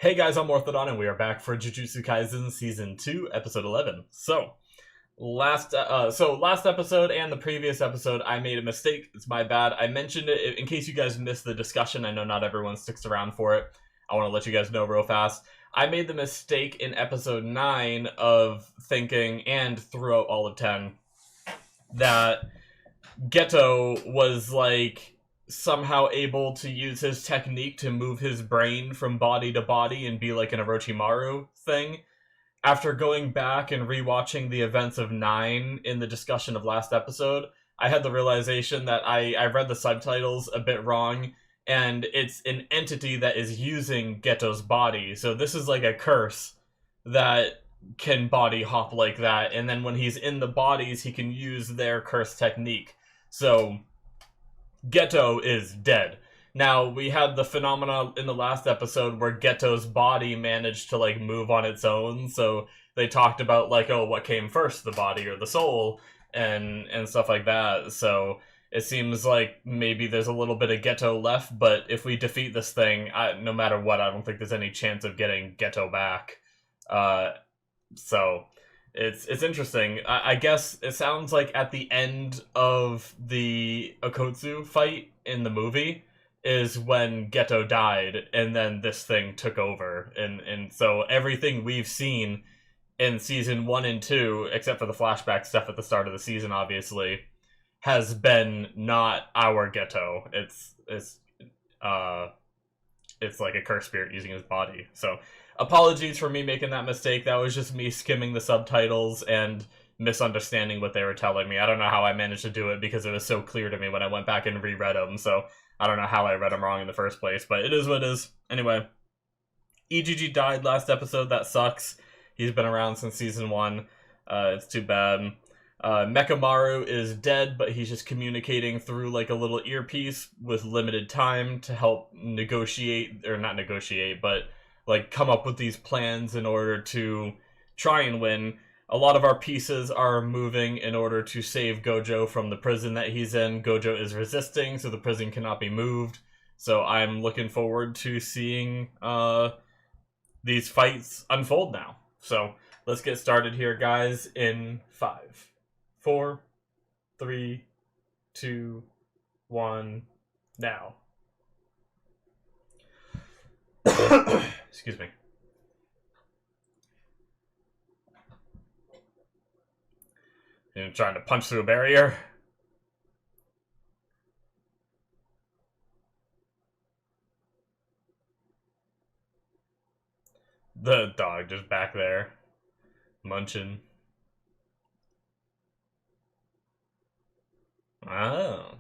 Hey guys, I'm Morthadon, and we are back for Jujutsu Kaisen Season 2, Episode 11. Last episode and the previous episode, I made a mistake. It's my bad. I mentioned it in case you guys missed the discussion. I know not everyone sticks around for it. I want to let you guys know real fast. I made the mistake in Episode 9 of thinking, and throughout all of 10, that Geto was, somehow able to use his technique to move his brain from body to body and be like an Orochimaru thing. After going back and rewatching the events of 9 in the discussion of last episode, I had the realization that I read the subtitles a bit wrong, and it's an entity that is using Geto's body. So this is like a curse that can body hop like that, and then when he's in the bodies, he can use their curse technique. So Geto is dead. Now, we had the phenomena in the last episode where Geto's body managed to, move on its own, so they talked about, what came first, the body or the soul, and stuff like that, so it seems like maybe there's a little bit of Geto left, but if we defeat this thing, no matter what, I don't think there's any chance of getting Geto back. So it's interesting. I guess it sounds like at the end of the Okotsu fight in the movie is when Geto died, and then this thing took over. And so everything we've seen in Season 1 and 2, except for the flashback stuff at the start of the season, obviously, has been not our Geto. It's like a cursed spirit using his body. So apologies for me making that mistake. That was just me skimming the subtitles and misunderstanding what they were telling me. I don't know how I managed to do it because it was so clear to me when I went back and reread them. So I don't know how I read them wrong in the first place, but it is what it is. Anyway, EGG died last episode. That sucks. He's been around since Season 1. It's too bad. Mekamaru is dead, but he's just communicating through a little earpiece with limited time to help negotiate, or not negotiate, but come up with these plans in order to try and win. A lot of our pieces are moving in order to save Gojo from the prison that he's in. Gojo is resisting, so the prison cannot be moved. So I'm looking forward to seeing these fights unfold now. So let's get started here, guys, in 5, 4, 3, 2, 1, now. Excuse me. You're trying to punch through a barrier? The dog just back there, munching. Oh.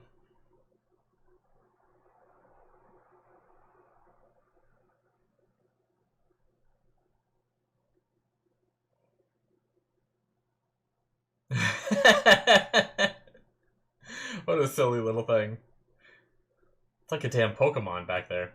What a silly little thing. It's like a damn Pokemon back there.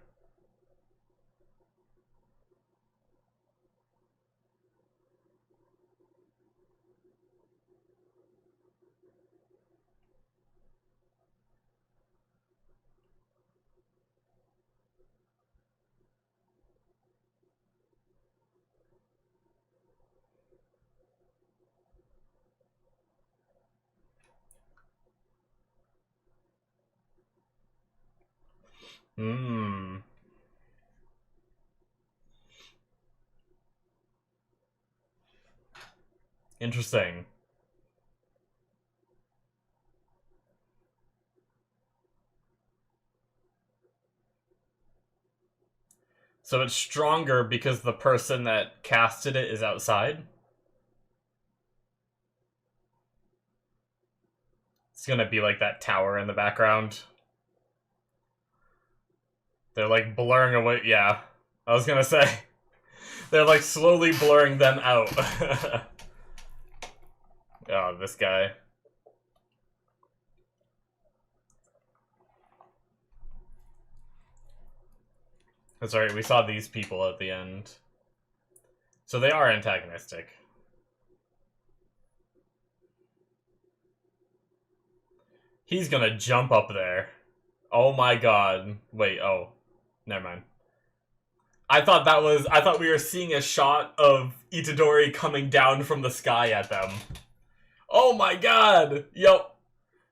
Hmm. Interesting. So it's stronger because the person that casted it is outside? It's gonna be like that tower in the background. They're blurring away. Yeah, I was gonna say. They're slowly blurring them out. Oh, this guy. That's right, we saw these people at the end. So they are antagonistic. He's gonna jump up there. Oh my god. Wait, oh. Never mind. I thought we were seeing a shot of Itadori coming down from the sky at them. Oh my god! Yup.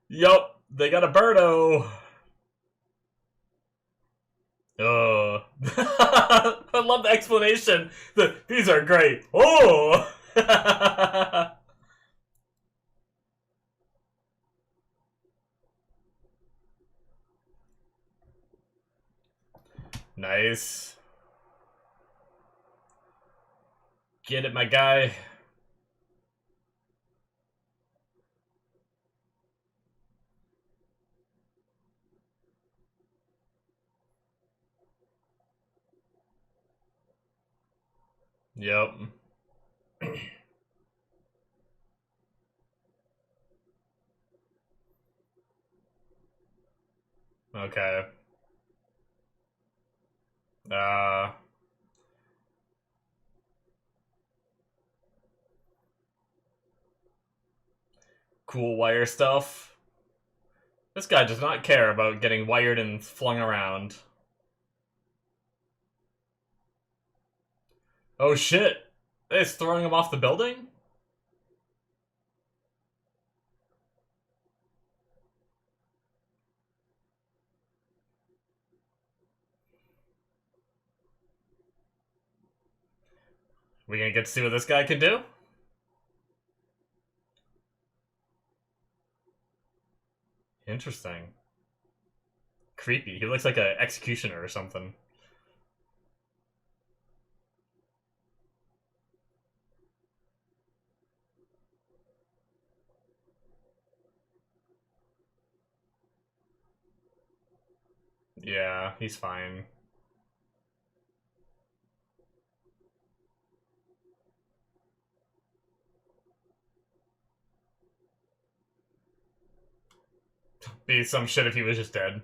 Yup. They got a birdo. I love the explanation. These are great. Oh! Nice. Get it, my guy. Yep. Okay. Uh... Cool wire stuff. This guy does not care about getting wired and flung around. Oh shit! It's throwing him off the building? We gonna get to see what this guy can do? Interesting. Creepy. He looks like an executioner or something. Yeah, he's fine. Be some shit if he was just dead.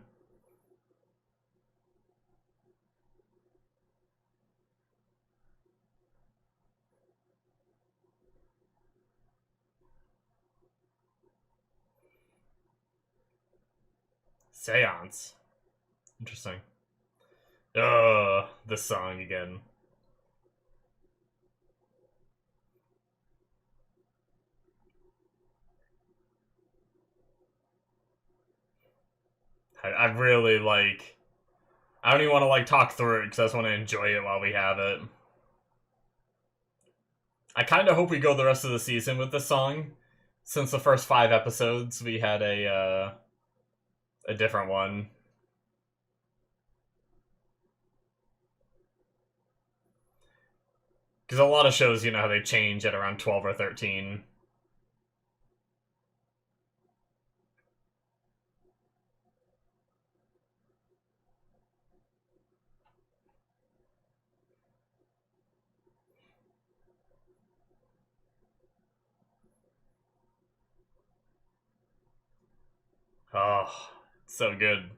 Seance. Interesting. Ugh, this song again. I really, like... I don't even want to, like, talk through it, because I just want to enjoy it while we have it. I kind of hope we go the rest of the season with this song. Since the first 5 episodes, we had a different one. Because a lot of shows, you know how they change at around 12 or 13. Oh, so good.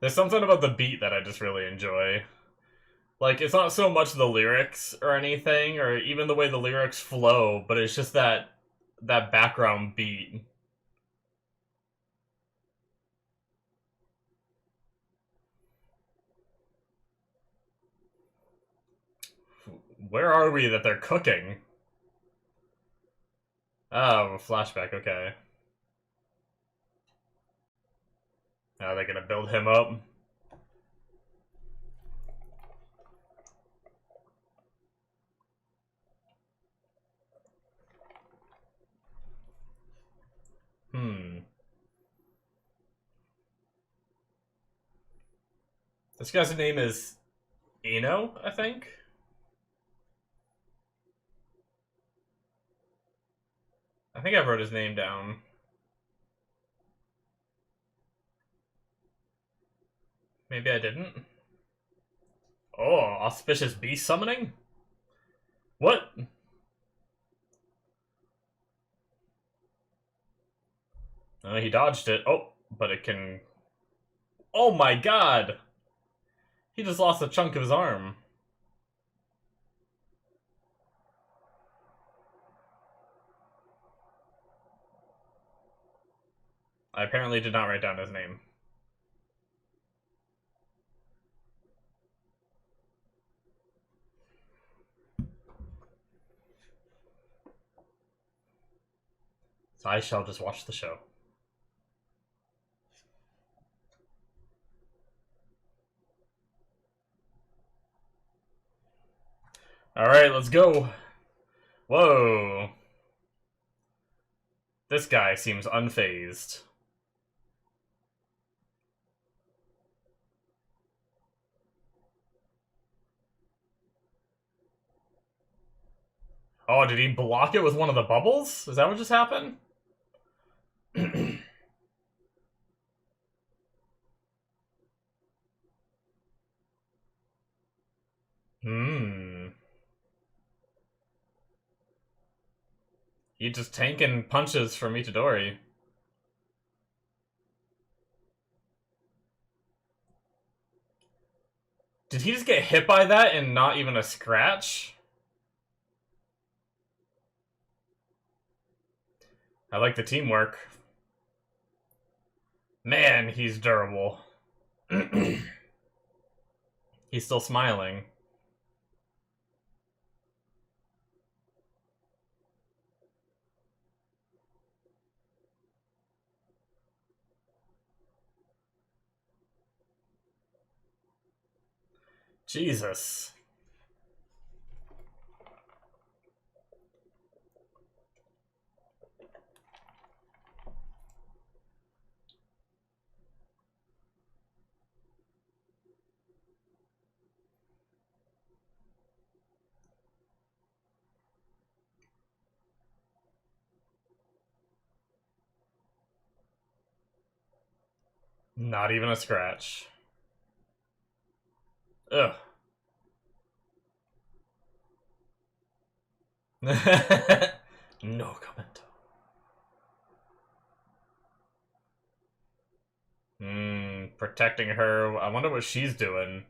There's something about the beat that I just really enjoy. Like, it's not so much the lyrics or anything, or even the way the lyrics flow, but it's just that background beat. Where are we that they're cooking? Oh, flashback, okay. Now they're gonna build him up. This guy's name is Eno, I think? I think I wrote his name down. Maybe I didn't. Oh, auspicious beast summoning? What? He dodged it. Oh, but it can... Oh my god! He just lost a chunk of his arm. I apparently did not write down his name. So I shall just watch the show. Alright, let's go. Whoa. This guy seems unfazed. Oh, did he block it with one of the bubbles? Is that what just happened? He just tanking punches from Itadori. Did he just get hit by that and not even a scratch? I like the teamwork. Man, he's durable. He's still smiling. Jesus. Not even a scratch. Ugh. No comment. Protecting her. I wonder what she's doing.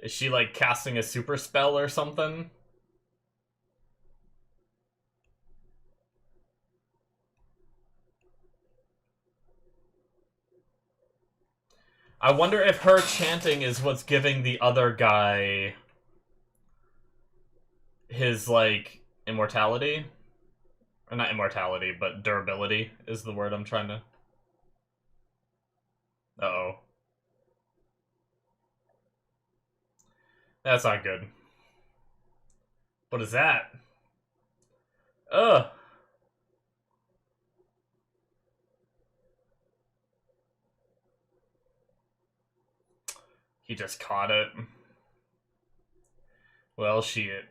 Is she like casting a super spell or something? I wonder if her chanting is what's giving the other guy his, like, immortality. Or not immortality, but durability is the word I'm trying to... Uh-oh. That's not good. What is that? Ugh. He just caught it. Well, shit.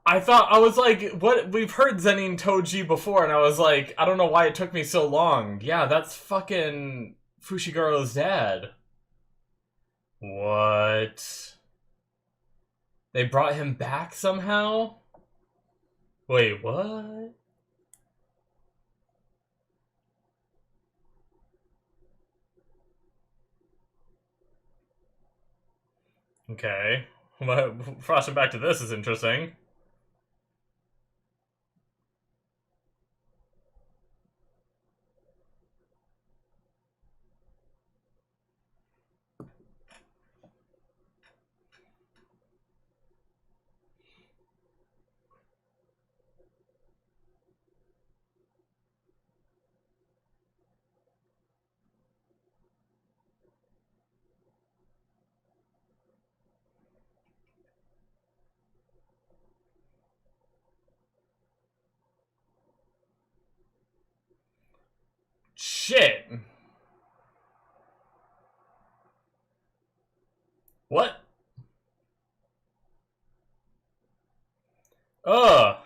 I was like, what? We've heard Zenin Toji before, and I was like, I don't know why it took me so long. Yeah, that's fucking Fushiguro's dad. What? They brought him back somehow? Wait, what? Okay. Flashing back to this is interesting. Shit. What? Ugh.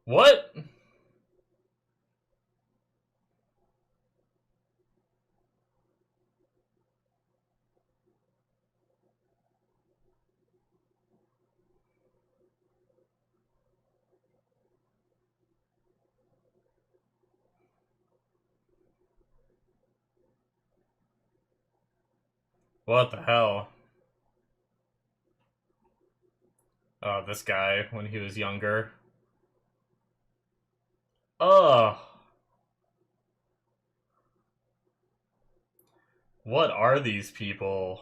What? What the hell? Oh, this guy when he was younger. Ugh. What are these people?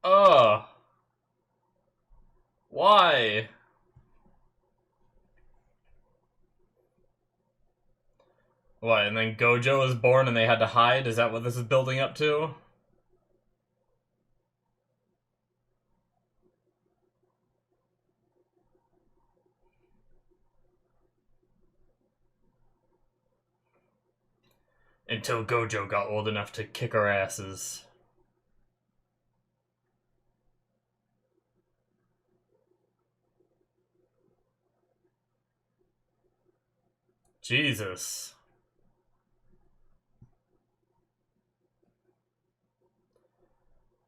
Ugh. Why? What, and then Gojo was born and they had to hide? Is that what this is building up to? Until Gojo got old enough to kick our asses. Jesus.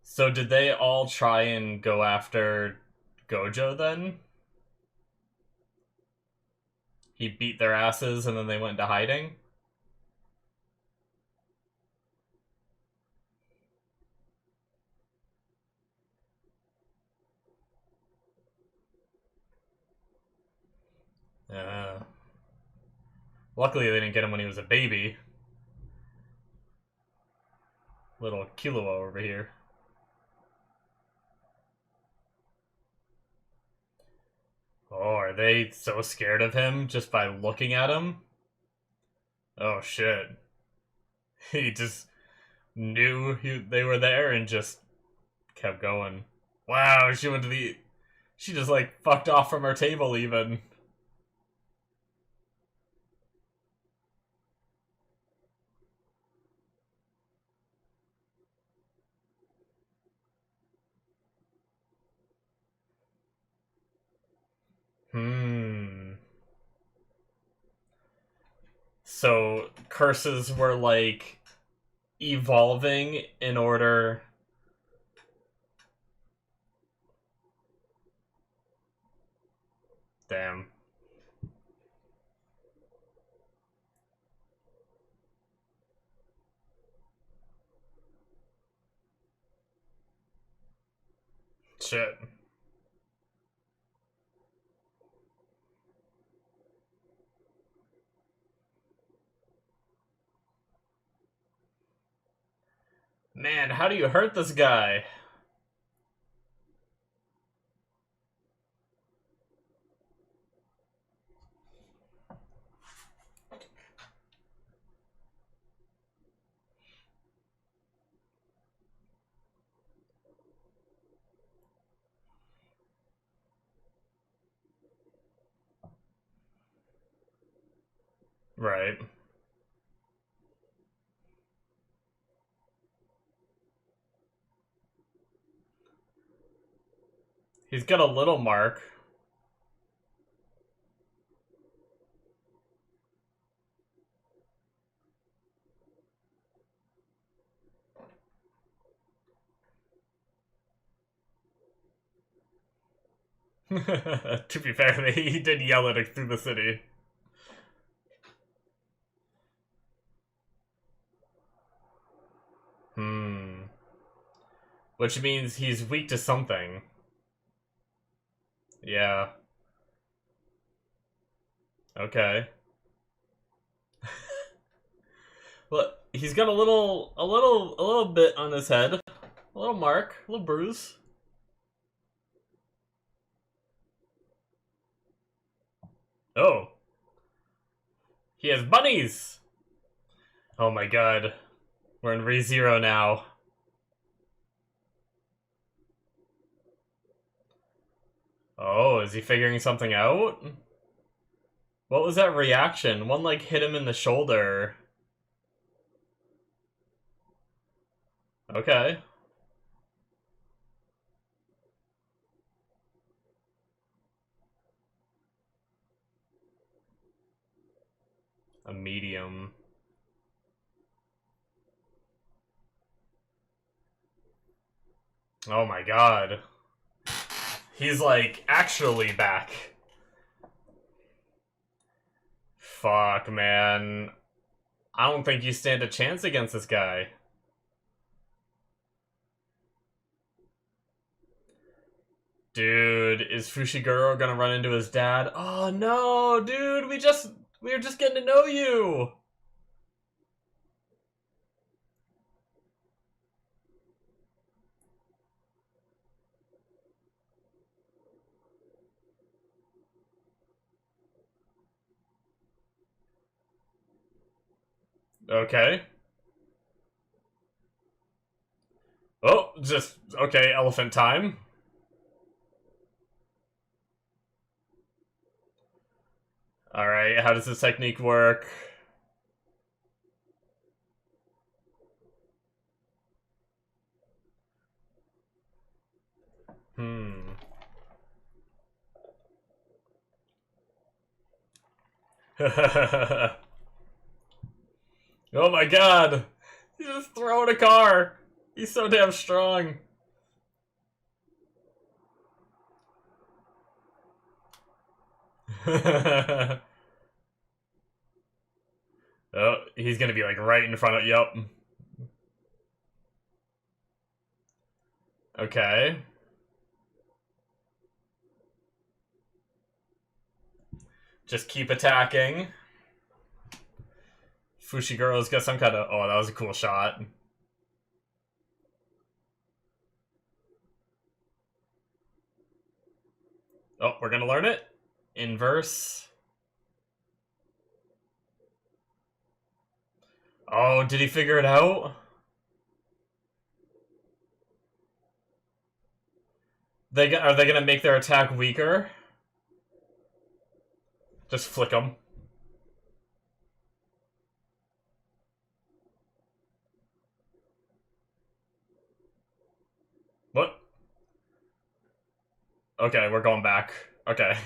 So did they all try and go after Gojo then? He beat their asses and then they went into hiding? Luckily they didn't get him when he was a baby. Little Killua over here. Oh, are they so scared of him just by looking at him? Oh shit. He just knew they were there and just kept going. Wow, she went to the... She just like fucked off from her table even. So curses were like evolving in order... Damn. Shit. Man, how do you hurt this guy? Right. He's got a little mark. To be fair, he did yell at it through the city. Which means he's weak to something. Yeah. Okay. Well, he's got a little bit on his head. A little mark, a little bruise. Oh. He has bunnies! Oh my god. We're in ReZero now. Oh, is he figuring something out? What was that reaction? One, like, hit him in the shoulder. Okay. A medium. Oh my god. He's like actually back. Fuck, man. I don't think you stand a chance against this guy. Dude, is Fushiguro gonna run into his dad? Oh no, dude, we were just getting to know you. Okay. Oh, just okay, elephant time. Alright, how does this technique work? Oh my god! He's just throwing a car! He's so damn strong. Oh, he's gonna be like right in front of. Yup. Okay. Just keep attacking. Fushiguro's got some kind of. Oh, that was a cool shot. Oh, we're gonna learn it. Inverse. Oh, did he figure it out? Are they gonna make their attack weaker? Just flick them. What? Okay, we're going back. Okay.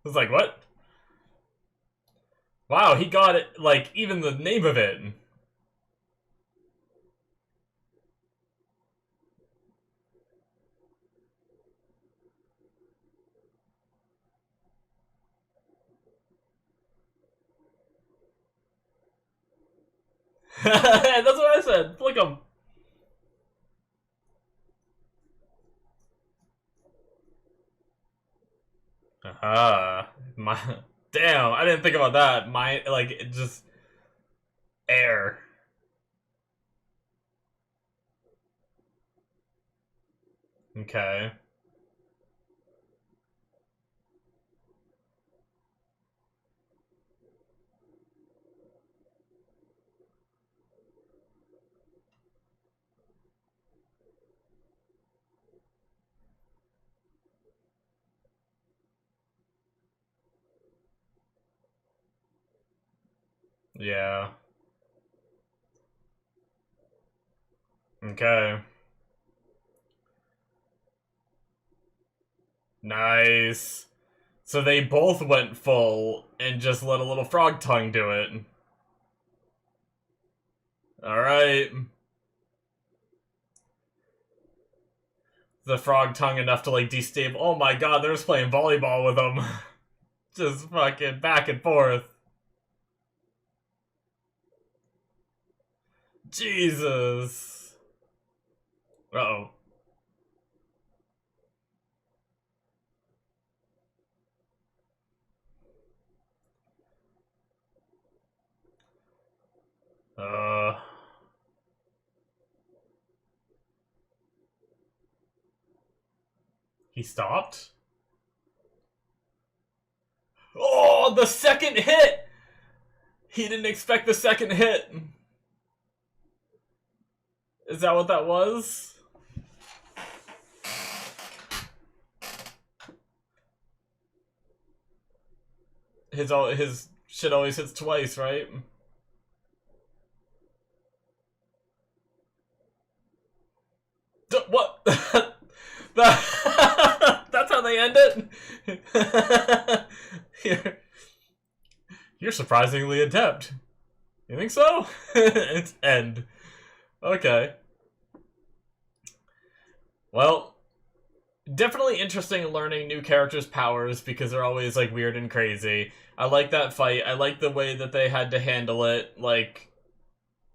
It's like, what? Wow, he got it, like, even the name of it. That's what I said. Flick him. My damn, I didn't think about that. My like it just air. Okay. Yeah. Okay. Nice. So they both went full and just let a little frog tongue do it. Alright. The frog tongue enough to like destabilize. Oh my god, they're just playing volleyball with them. Just fucking back and forth. Jesus. Uh-oh. Uh... He stopped? Oh, the second hit! He didn't expect the second hit. Is that what that was? His shit always hits twice, right? What? That's how they end it? You're surprisingly adept. You think so? It's end. Okay. Well, definitely interesting learning new characters' powers because they're always like weird and crazy. I like that fight. I like the way that they had to handle it, like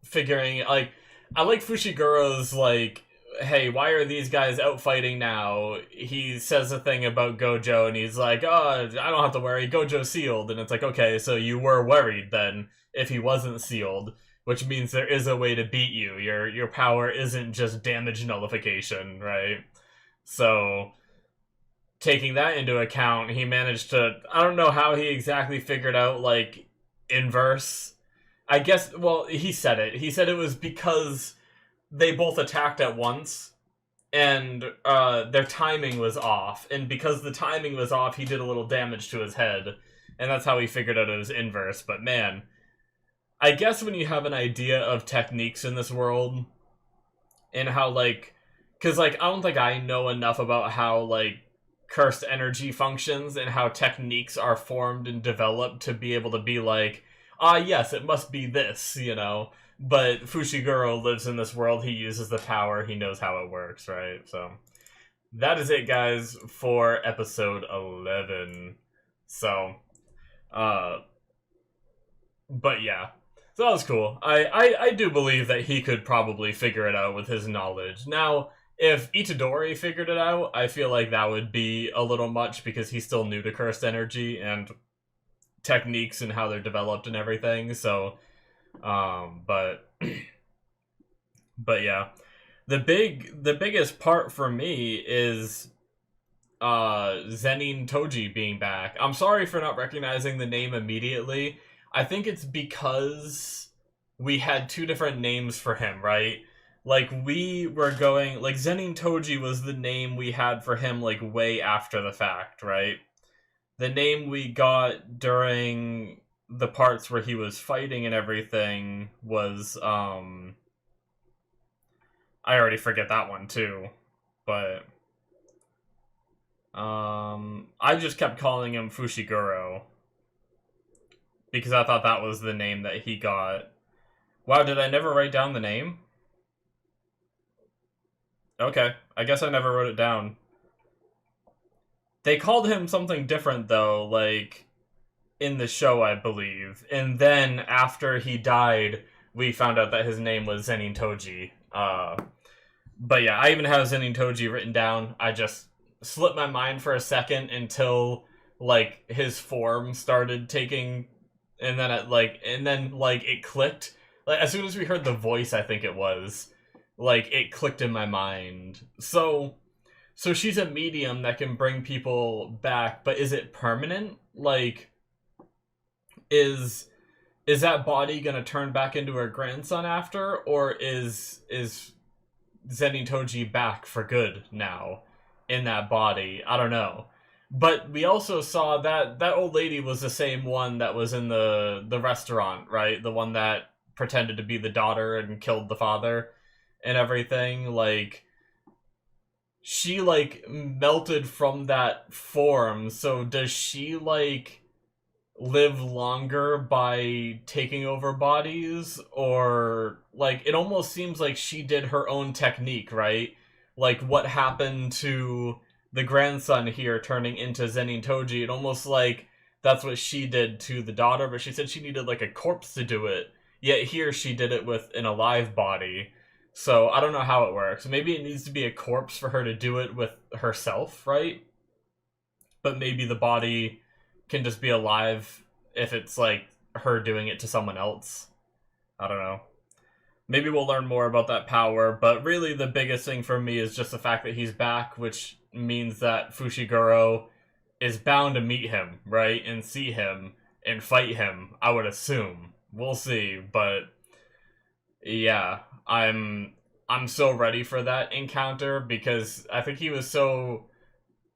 figuring like I like Fushiguro's like, hey, why are these guys out fighting now? He says a thing about Gojo and he's like, oh, I don't have to worry, Gojo's sealed. And it's like, okay, so you were worried then if he wasn't sealed, which means there is a way to beat you. Your power isn't just damage nullification, right? So taking that into account, he managed to, I don't know how he exactly figured out like inverse. I guess, well, he said it. He said it was because they both attacked at once and their timing was off. And because the timing was off, he did a little damage to his head. And that's how he figured out it was inverse. But man, I guess when you have an idea of techniques in this world and how, like, because, like, I don't think I know enough about how, like, cursed energy functions and how techniques are formed and developed to be able to be like, ah, yes, it must be this, you know? But Fushiguro lives in this world, he uses the power, he knows how it works, right? So, that is it, guys, for episode 11. So, uh, but yeah. So that was cool. I do believe that he could probably figure it out with his knowledge. Now, if Itadori figured it out, I feel like that would be a little much because he's still new to cursed energy and techniques and how they're developed and everything. So, but but yeah, the biggest part for me is Zenin Toji being back. I'm sorry for not recognizing the name immediately. I think it's because we had two different names for him, right? Like, we were going, like, Zenin Toji was the name we had for him, like, way after the fact, right? The name we got during the parts where he was fighting and everything was, I already forget that one, too. But, I just kept calling him Fushiguro because I thought that was the name that he got. Wow, did I never write down the name? Okay, I guess I never wrote it down. They called him something different, though, like, in the show, I believe. And then, after he died, we found out that his name was Zenin Toji. But yeah, I even have Zenin Toji written down. I just slipped my mind for a second until, like, his form started taking... And then it clicked. Like, as soon as we heard the voice, I think it was, like, it clicked in my mind. So she's a medium that can bring people back, but is it permanent? Like, is that body gonna turn back into her grandson after, or is Zenin Toji back for good now in that body? I don't know. But we also saw that old lady was the same one that was in the restaurant, right? The one that pretended to be the daughter and killed the father and everything. Like, she, like, melted from that form. So does she, like, live longer by taking over bodies? Or, like, it almost seems like she did her own technique, right? Like, what happened to the grandson here turning into Zenin Toji, it almost like that's what she did to the daughter, but she said she needed, like, a corpse to do it. Yet here she did it with an alive body. So I don't know how it works. Maybe it needs to be a corpse for her to do it with herself, right? But maybe the body can just be alive if it's, like, her doing it to someone else. I don't know. Maybe we'll learn more about that power, but really the biggest thing for me is just the fact that he's back, which means that Fushiguro is bound to meet him, right? And see him and fight him, I would assume. We'll see, but yeah, I'm so ready for that encounter because I think he was so,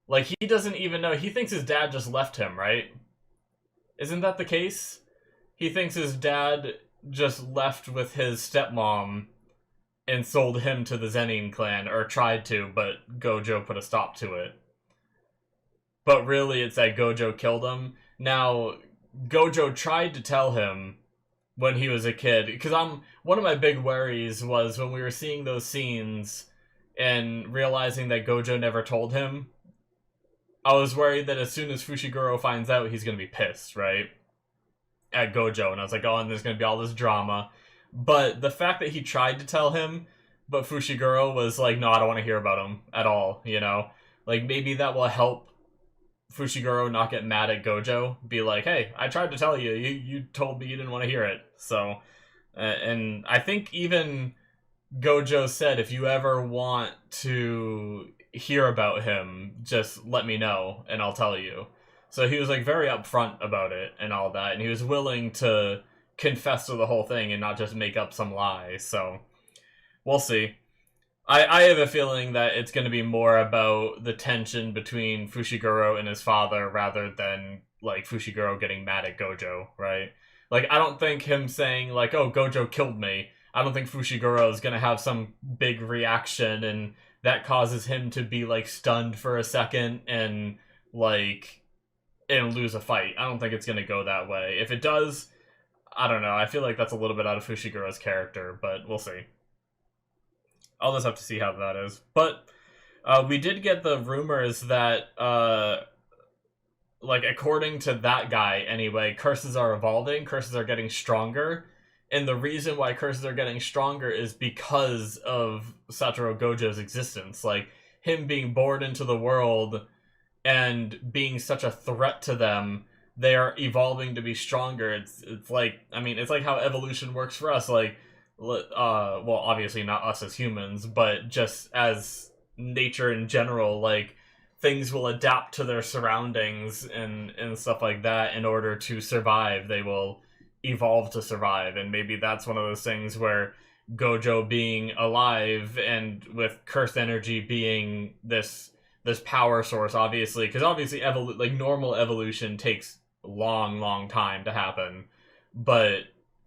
like, he doesn't even know. He thinks his dad just left him, right? Isn't that the case? He thinks his dad just left with his stepmom and sold him to the Zenin clan, or tried to, but Gojo put a stop to it. But really, it's that Gojo killed him. Now, Gojo tried to tell him when he was a kid, because one of my big worries was when we were seeing those scenes and realizing that Gojo never told him, I was worried that as soon as Fushiguro finds out, he's gonna be pissed, right? At Gojo, and I was like, oh, and there's gonna be all this drama. But the fact that he tried to tell him, but Fushiguro was like, no, I don't want to hear about him at all, you know? Like, maybe that will help Fushiguro not get mad at Gojo. Be like, hey, I tried to tell you, you told me you didn't want to hear it. So, and I think even Gojo said, if you ever want to hear about him, just let me know, and I'll tell you. So he was like very upfront about it and all that, and he was willing to confess to the whole thing and not just make up some lie. So we'll see. I have a feeling that it's going to be more about the tension between Fushiguro and his father rather than like Fushiguro getting mad at Gojo, right? Like, I don't think him saying like, oh, Gojo killed me, I don't think Fushiguro is going to have some big reaction and that causes him to be like stunned for a second and like and lose a fight. I don't think it's going to go that way. If it does, I don't know. I feel like that's a little bit out of Fushiguro's character, but we'll see. I'll just have to see how that is. But we did get the rumors that, like, according to that guy anyway, curses are evolving, curses are getting stronger, and the reason why curses are getting stronger is because of Satoru Gojo's existence. Like, him being born into the world and being such a threat to them, they are evolving to be stronger. It's like, I mean, it's like how evolution works for us. Like, well, obviously not us as humans, but just as nature in general, like, things will adapt to their surroundings and stuff like that in order to survive. They will evolve to survive, and maybe that's one of those things where Gojo being alive and with cursed energy being this power source, obviously, because obviously like normal evolution takes long time to happen, but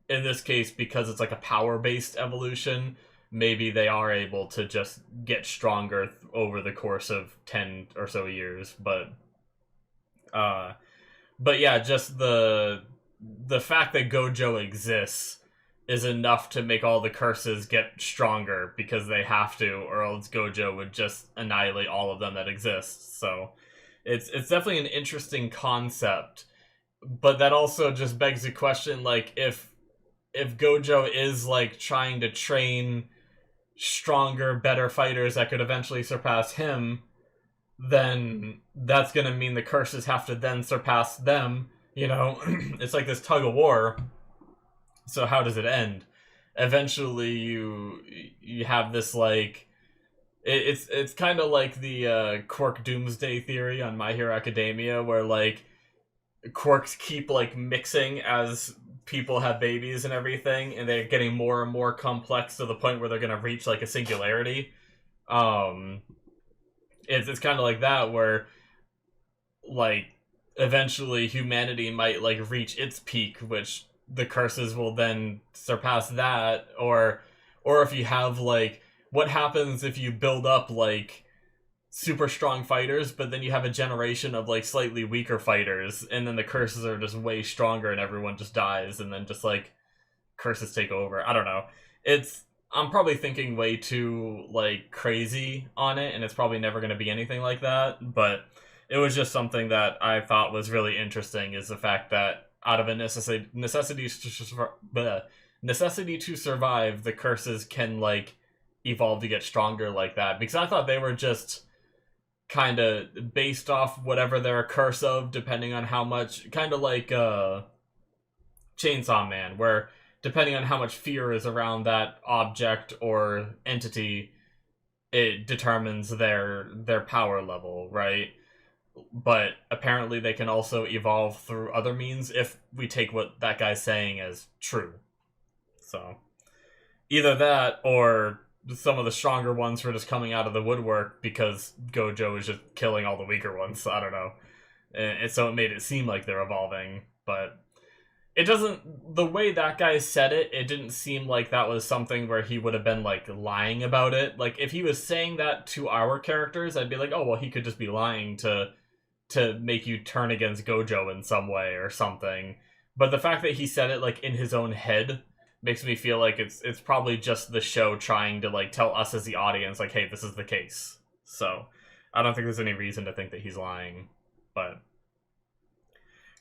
in this case, because it's like a power-based evolution, maybe they are able to just get stronger over the course of 10 or so years. But yeah, just the fact that Gojo exists is enough to make all the curses get stronger because they have to, or else Gojo would just annihilate all of them that exist. So it's definitely an interesting concept, but that also just begs the question, like, if Gojo is like trying to train stronger, better fighters that could eventually surpass him, then that's gonna mean the curses have to then surpass them, you know? It's like this tug of war. So how does it end? Eventually you have this, like, it's kind of like the Quark Doomsday theory on My Hero Academia, where like quirks keep like mixing as people have babies and everything, and they're getting more and more complex to the point where they're gonna reach like a singularity. It's kind of like that, where like eventually humanity might like reach its peak, which the curses will then surpass that. Or if you have like, what happens if you build up like super strong fighters, but then you have a generation of like slightly weaker fighters, and then the curses are just way stronger and everyone just dies, and then just like curses take over. I don't know. I'm probably thinking way too like crazy on it, and it's probably never going to be anything like that, but it was just something that I thought was really interesting, is the fact that out of a necessity to survive, the curses can like evolve to get stronger like that. Because I thought they were just kind of based off whatever they're a curse of, depending on how much, kind of like Chainsaw Man, where depending on how much fear is around that object or entity, it determines their power level, right? But apparently they can also evolve through other means, if we take what that guy's saying as true. So either that, or some of the stronger ones were just coming out of the woodwork because Gojo is just killing all the weaker ones. I don't know. And so it made it seem like they're evolving, but it doesn't, the way that guy said it, it didn't seem like that was something where he would have been like lying about it. Like, if he was saying that to our characters, I'd be like, oh, well, he could just be lying to make you turn against Gojo in some way or something. But the fact that he said it like in his own head makes me feel like it's probably just the show trying to like tell us as the audience like, hey, this is the case. So I don't think there's any reason to think that he's lying. But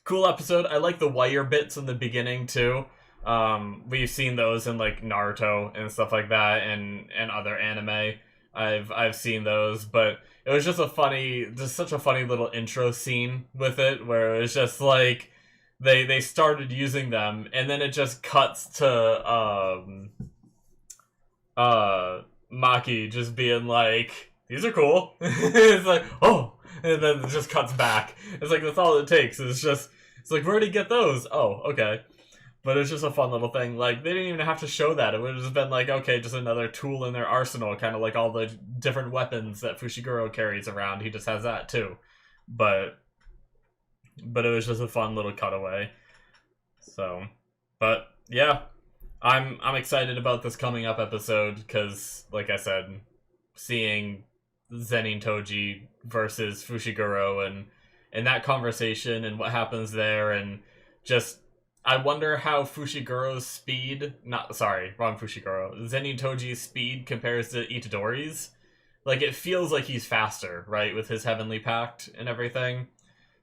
cool episode. I like the wire bits in the beginning too. We've seen those in like Naruto and stuff like that, and other anime. I've seen those, but it was just such a funny little intro scene with it, where it was just like they started using them, and then it just cuts to Maki just being like, these are cool. It's like, oh, and then it just cuts back. It's like, that's all it takes. It's like, where did he get those? Oh, okay. But it's just a fun little thing. Like, they didn't even have to show that. It would have just been like, okay, just another tool in their arsenal, kind of like all the different weapons that Fushiguro carries around. He just has that too. But it was just a fun little cutaway. So, but yeah, I'm excited about this coming up episode because, like I said, seeing Zenin Toji versus Fushiguro and that conversation and what happens there, and just I wonder how Fushiguro's speed, wrong Fushiguro, Zenin Toji's speed compares to Itadori's. Like, it feels like he's faster, right, with his Heavenly Pact and everything.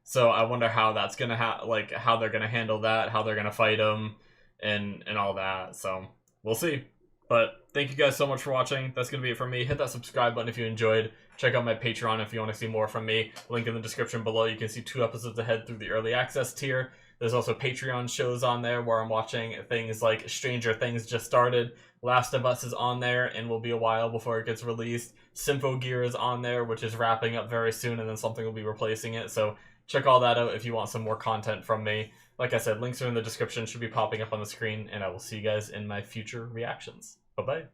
So I wonder how that's gonna how they're gonna handle that, how they're gonna fight him, and all that. So we'll see. But thank you guys so much for watching. That's gonna be it for me. Hit that subscribe button if you enjoyed. Check out my Patreon if you want to see more from me. Link in the description below. You can see 2 episodes ahead through the early access tier. There's also Patreon shows on there where I'm watching things like Stranger Things just started. Last of Us is on there and will be a while before it gets released. Symphogear is on there, which is wrapping up very soon, and then something will be replacing it. So check all that out if you want some more content from me. Like I said, links are in the description, should be popping up on the screen, and I will see you guys in my future reactions. Bye-bye.